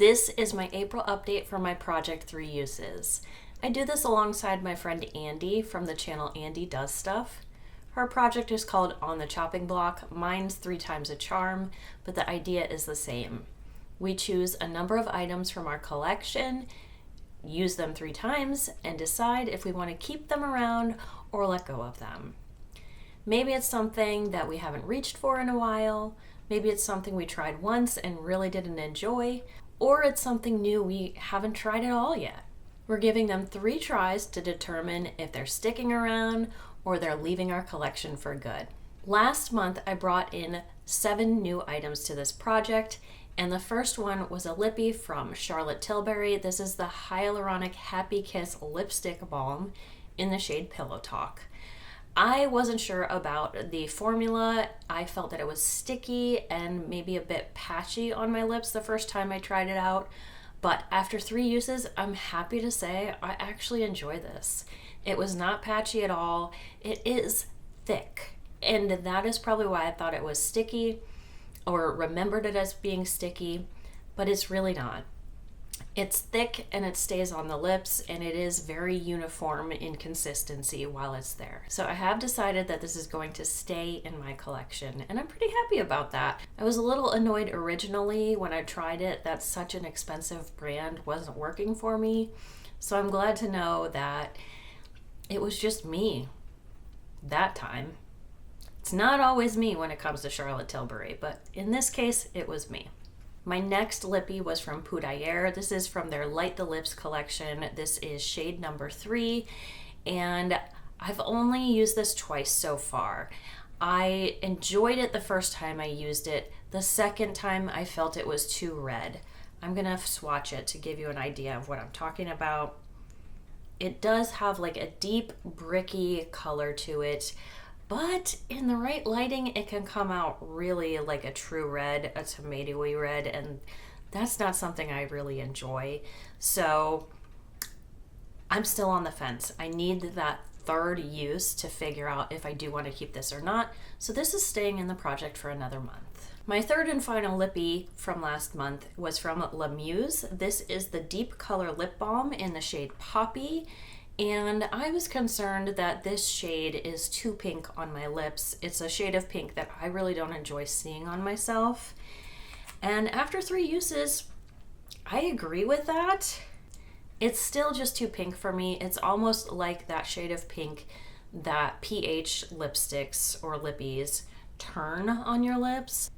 This is my April update for my project 3 uses. I do this alongside my friend Andy from the channel Andy Does Stuff. Her project is called On the Chopping Block. Mine's 3 times a charm, but the idea is the same. We choose a number of items from our collection, use them 3 times, and decide if we want to keep them around or let go of them. Maybe it's something that we haven't reached for in a while, maybe it's something we tried once and really didn't enjoy, or it's something new we haven't tried at all yet. We're giving them 3 tries to determine if they're sticking around or they're leaving our collection for good. Last month, I brought in 7 new items to this project, and the first one was a lippy from Charlotte Tilbury. This is the Hyaluronic Happy Kiss Lipstick Balm in the shade Pillow Talk. I wasn't sure about the formula. I felt that it was sticky and maybe a bit patchy on my lips the first time I tried it out. But after 3 uses, I'm happy to say I actually enjoy this. It was not patchy at all. It is thick. And that is probably why I thought it was sticky or remembered it as being sticky, but it's really not. It's thick and it stays on the lips, and it is very uniform in consistency while it's there. So I have decided that this is going to stay in my collection, and I'm pretty happy about that. I was a little annoyed originally when I tried it that such an expensive brand wasn't working for me. So I'm glad to know that it was just me that time. It's not always me when it comes to Charlotte Tilbury, but in this case, it was me. My next lippy was from Poudriere. This is from their Light the Lips collection. This is shade number 3, and I've only used this twice so far. I enjoyed it the first time I used it. The second time I felt it was too red. I'm gonna swatch it to give you an idea of what I'm talking about. It does have like a deep bricky color to it, but in the right lighting, it can come out really like a true red, a tomatoey red, and that's not something I really enjoy. So I'm still on the fence. I need that 3rd use to figure out if I do want to keep this or not. So this is staying in the project for another month. My 3rd and final lippy from last month was from La Muse. This is the Deep Color Lip Balm in the shade Poppy. And I was concerned that this shade is too pink on my lips. It's a shade of pink that I really don't enjoy seeing on myself. And after 3 uses, I agree with that. It's still just too pink for me. It's almost like that shade of pink that PH lipsticks or lippies turn on your lips.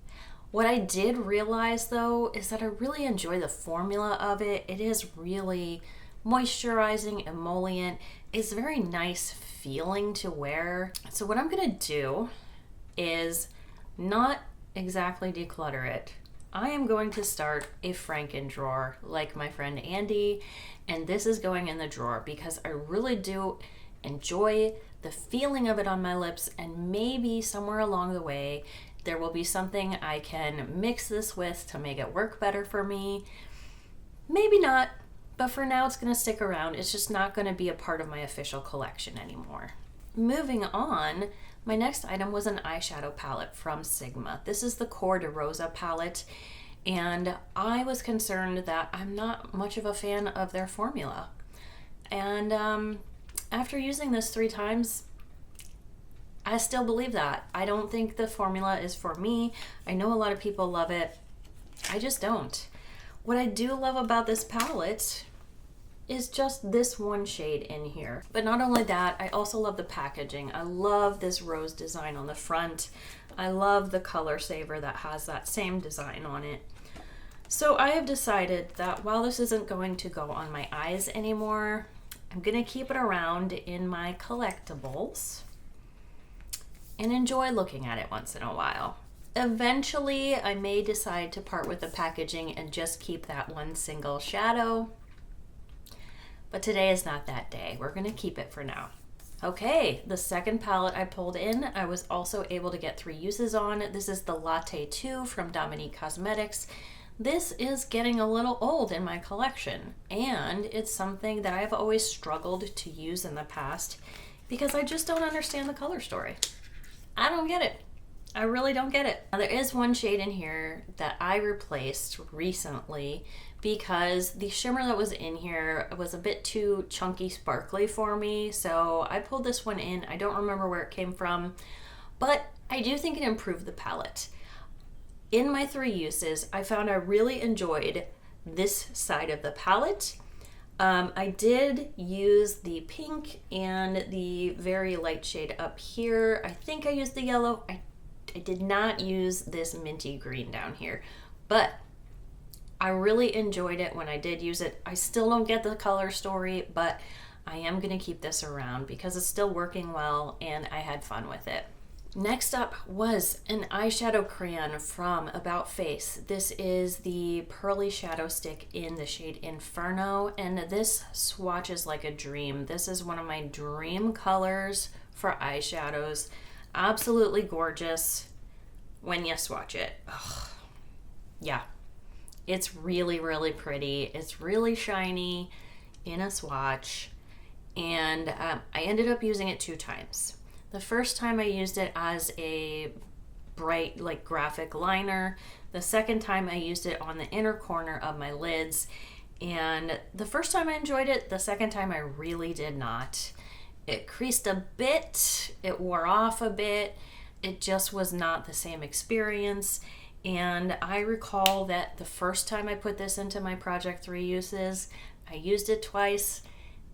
What I did realize though is that I really enjoy the formula of it. It is really moisturizing, emollient. It's very nice feeling to wear. So what I'm gonna do is not exactly declutter it. I am going to start a Franken drawer like my friend Andy, and this is going in the drawer because I really do enjoy the feeling of it on my lips, and maybe somewhere along the way there will be something I can mix this with to make it work better for me. Maybe not. But for now, it's going to stick around. It's just not going to be a part of my official collection anymore. Moving on, my next item was an eyeshadow palette from Sigma. This is the Core de Rosa palette, and I was concerned that I'm not much of a fan of their formula. And after using this 3 times, I still believe that. I don't think the formula is for me. I know a lot of people love it. I just don't. What I do love about this palette is just this one shade in here. But not only that, I also love the packaging. I love this rose design on the front. I love the color saver that has that same design on it. So I have decided that while this isn't going to go on my eyes anymore, I'm gonna keep it around in my collectibles and enjoy looking at it once in a while. Eventually, I may decide to part with the packaging and just keep that one single shadow. But today is not that day. We're going to keep it for now. Okay, the second palette I pulled in, I was also able to get 3 uses on. This is the Latte 2 from Dominique Cosmetics. This is getting a little old in my collection, and it's something that I've always struggled to use in the past because I just don't understand the color story. I don't get it. I really don't get it. Now, there is one shade in here that I replaced recently because the shimmer that was in here was a bit too chunky sparkly for me. So I pulled this one in. I don't remember where it came from, but I do think it improved the palette. In my 3 uses, I found I really enjoyed this side of the palette. I did use the pink and the very light shade up here. I think I used the yellow. I did not use this minty green down here, but I really enjoyed it when I did use it. I still don't get the color story, but I am going to keep this around because it's still working well and I had fun with it. Next up was an eyeshadow crayon from About Face. This is the Pearly Shadow Stick in the shade Inferno, and this swatches like a dream. This is one of my dream colors for eyeshadows. Absolutely gorgeous when you swatch it. Ugh. Yeah, it's really, really pretty. It's really shiny in a swatch, and I ended up using it 2 times. The first time I used it as a bright, like, graphic liner. The second time I used it on the inner corner of my lids. And the first time I enjoyed it, the second time I really did not. It creased a bit, it wore off a bit, it just was not the same experience. And I recall that the first time I put this into my Project 3 uses, I used it twice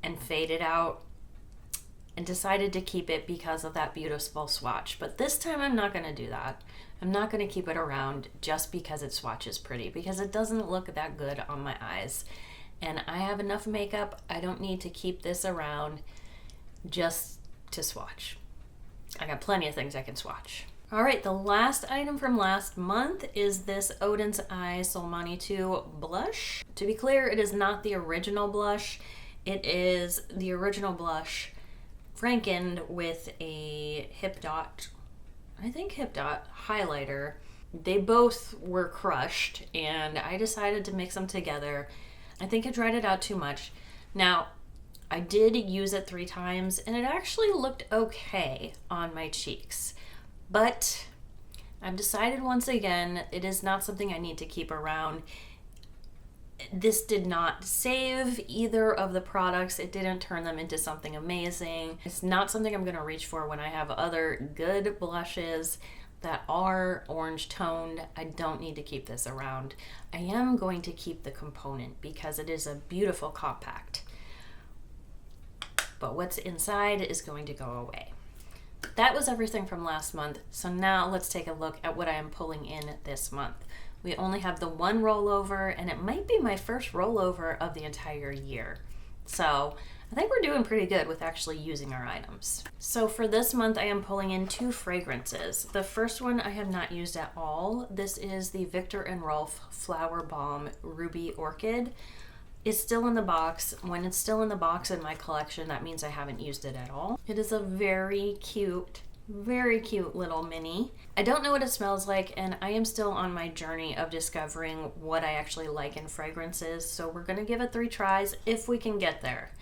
and faded out and decided to keep it because of that beautiful swatch. But this time I'm not going to do that. I'm not going to keep it around just because it swatches pretty, because it doesn't look that good on my eyes. And I have enough makeup. I don't need to keep this around just to swatch. I got plenty of things I can swatch. All right, the last item from last month is this Odin's Eye Solmani 2 blush. To be clear, it is not the original blush. It is the original blush frankened with a Hip Dot, I think Hip Dot highlighter. They both were crushed and I decided to mix them together. I think I dried it out too much. Now, I did use it 3 times and it actually looked okay on my cheeks. But I've decided once again, it is not something I need to keep around. This did not save either of the products. It didn't turn them into something amazing. It's not something I'm going to reach for when I have other good blushes that are orange toned. I don't need to keep this around. I am going to keep the component because it is a beautiful compact. But what's inside is going to go away. That was everything from last month. So now let's take a look at what I am pulling in this month. We only have the 1 rollover, and it might be my first rollover of the entire year. So I think we're doing pretty good with actually using our items. So for this month, I am pulling in 2 fragrances. The first one I have not used at all. This is the Viktor & Rolf Flower Balm Ruby Orchid. It's still in the box. When it's still in the box in my collection, that means I haven't used it at all. It is a very cute little mini. I don't know what it smells like, and I am still on my journey of discovering what I actually like in fragrances, so we're gonna give it 3 tries if we can get there.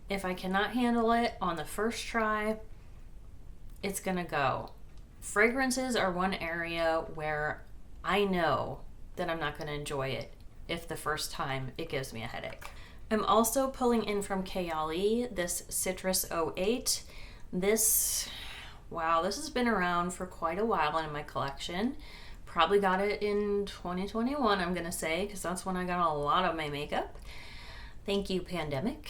If I cannot handle it on the first try, it's gonna go. Fragrances are one area where I know that I'm not gonna enjoy it if the first time it gives me a headache. I'm also pulling in from Kayali this Citrus 08. Wow, this has been around for quite a while in my collection. Probably got it in 2021, I'm gonna say, because that's when I got a lot of my makeup. Thank you, pandemic.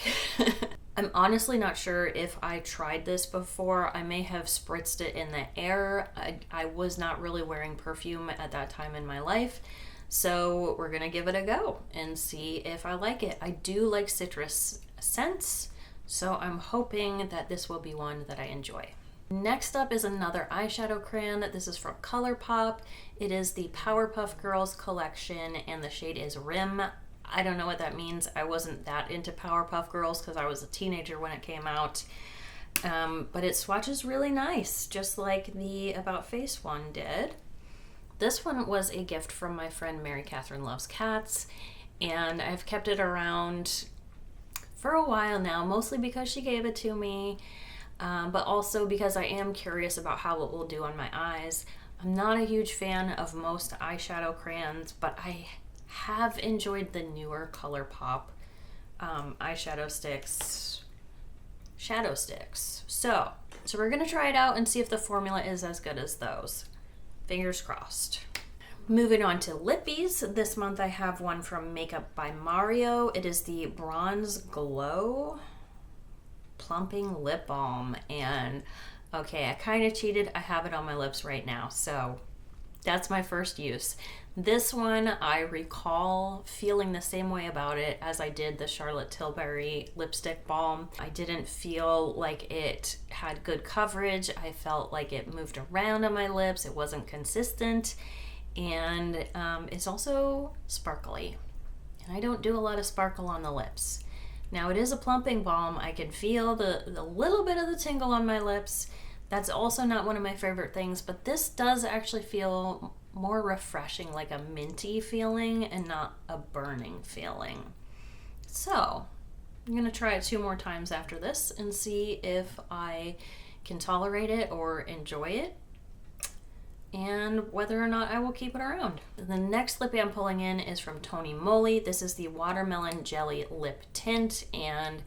I'm honestly not sure if I tried this before. I may have spritzed it in the air. I was not really wearing perfume at that time in my life, so we're gonna give it a go and see if I like it. I do like citrus scents, so I'm hoping that this will be one that I enjoy. Next up is another eyeshadow crayon. This is from Colourpop. It is the Powerpuff Girls collection and the shade is Rim. I don't know what that means. I wasn't that into Powerpuff Girls because I was a teenager when it came out. But it swatches really nice, just like the About Face one did. This one was a gift from my friend Mary Catherine Loves Cats, and I've kept it around for a while now, mostly because she gave it to me. But also because I am curious about how it will do on my eyes. I'm not a huge fan of most eyeshadow crayons, but I have enjoyed the newer ColourPop eyeshadow sticks, shadow sticks. So we're gonna try it out and see if the formula is as good as those. Fingers crossed. Moving on to lippies. This month I have one from Makeup by Mario. It is the Bronze Glow Plumping Lip Balm. And okay, I kind of cheated. I have it on my lips right now. So that's my first use. This one, I recall feeling the same way about it as I did the Charlotte Tilbury lipstick balm. I didn't feel like it had good coverage. I felt like it moved around on my lips. It wasn't consistent. And it's also sparkly. And I don't do a lot of sparkle on the lips. Now it is a plumping balm. I can feel the little bit of the tingle on my lips. That's also not one of my favorite things, but this does actually feel more refreshing, like a minty feeling and not a burning feeling. So I'm gonna try it 2 more times after this and see if I can tolerate it or enjoy it, and whether or not I will keep it around. The next lippy I'm pulling in is from Tony Moly. This is the Watermelon Jelly Lip Tint, and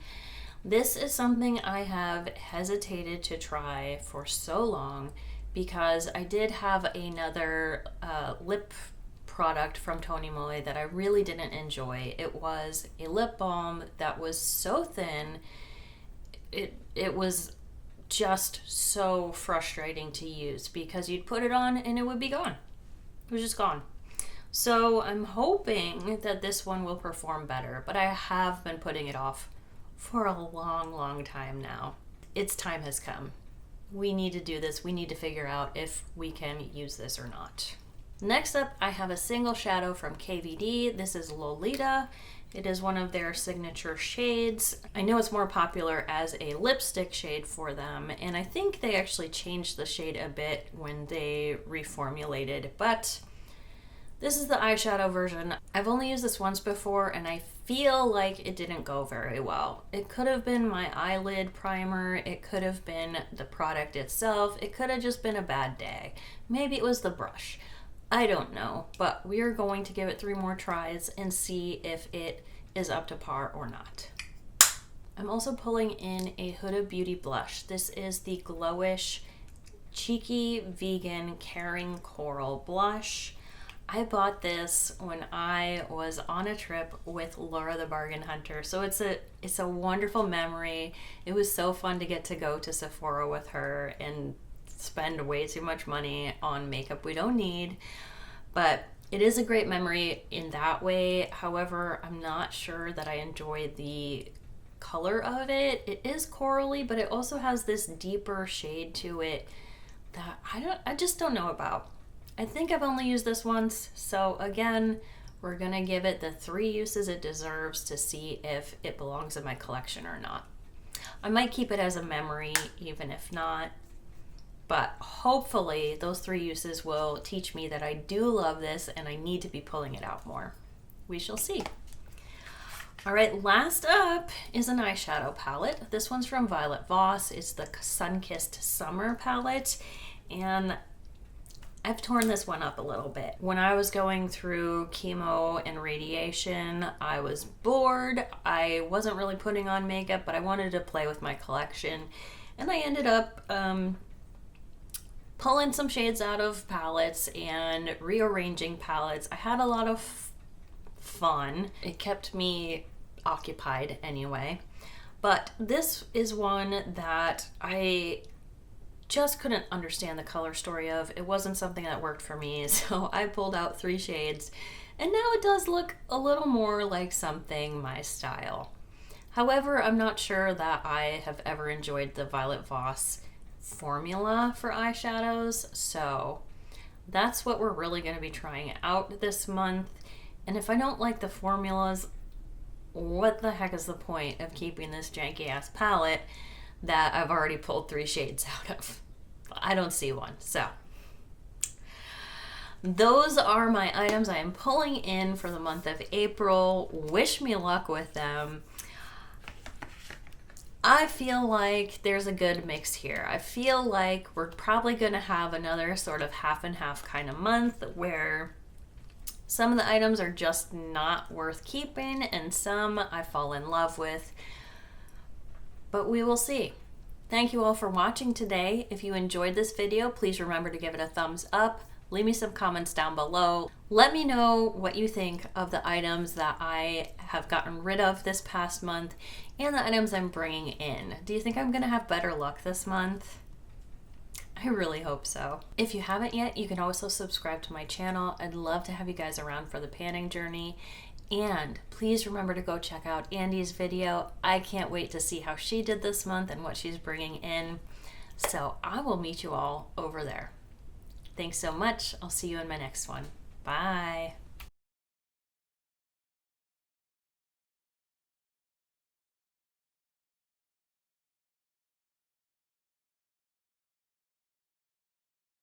this is something I have hesitated to try for so long because I did have another lip product from Tony Moly that I really didn't enjoy. It was a lip balm that was so thin, it was just so frustrating to use because you'd put it on and it would be gone. It was just gone. So I'm hoping that this one will perform better, but I have been putting it off for a long time now. Its time has come. We need to do this. We need to figure out if we can use this or not. Next up, I have a single shadow from KVD. This is Lolita. It is one of their signature shades. I know it's more popular as a lipstick shade for them, and I think they actually changed the shade a bit when they reformulated, but this is the eyeshadow version. I've only used this once before, and I feel like it didn't go very well. It could have been my eyelid primer. It could have been the product itself. It could have just been a bad day. Maybe it was the brush. I don't know, but we are going to give it 3 more tries and see if it is up to par or not. I'm also pulling in a Huda Beauty blush. This is the Glowish Cheeky Vegan Caring Coral Blush. I bought this when I was on a trip with Laura the Bargain Hunter, so it's a wonderful memory. It was so fun to get to go to Sephora with her and spend way too much money on makeup we don't need, but it is a great memory in that way. However, I'm not sure that I enjoy the color of it. It is corally, but it also has this deeper shade to it that I just don't know about. I think I've only used this once, so again, we're gonna give it the 3 uses it deserves to see if it belongs in my collection or not. I might keep it as a memory even if not, but hopefully those 3 uses will teach me that I do love this and I need to be pulling it out more. We shall see. All right, last up is an eyeshadow palette. This one's from Violet Voss. It's the Sun-Kissed Summer palette, and I've torn this one up a little bit. When I was going through chemo and radiation, I was bored. I wasn't really putting on makeup, but I wanted to play with my collection, and I ended up pulling some shades out of palettes and rearranging palettes. I had a lot of fun. It kept me occupied anyway. But this is one that I just couldn't understand the color story of. It wasn't something that worked for me, so I pulled out 3 shades, and now it does look a little more like something my style. However, I'm not sure that I have ever enjoyed the Violet Voss formula for eyeshadows, so that's what we're really going to be trying out this month. And if I don't like the formulas, what the heck is the point of keeping this janky ass palette that I've already pulled 3 shades out of? I don't see one. So those are my items I am pulling in for the month of April. Wish me luck with them. I feel like there's a good mix here. I feel like we're probably going to have another sort of half and half kind of month where Some of the items are just not worth keeping, and some I fall in love with, but we will see. Thank you all for watching today. If you enjoyed this video, please remember to give it a thumbs up. Leave me some comments down below. Let me know what you think of the items that I have gotten rid of this past month and the items I'm bringing in. Do you think I'm gonna have better luck this month? I really hope so. If you haven't yet, you can also subscribe to my channel. I'd love to have you guys around for the panning journey. And please remember to go check out Andy's video. I can't wait to see how she did this month and what she's bringing in. So I will meet you all over there. Thanks so much. I'll see you in my next one. Bye.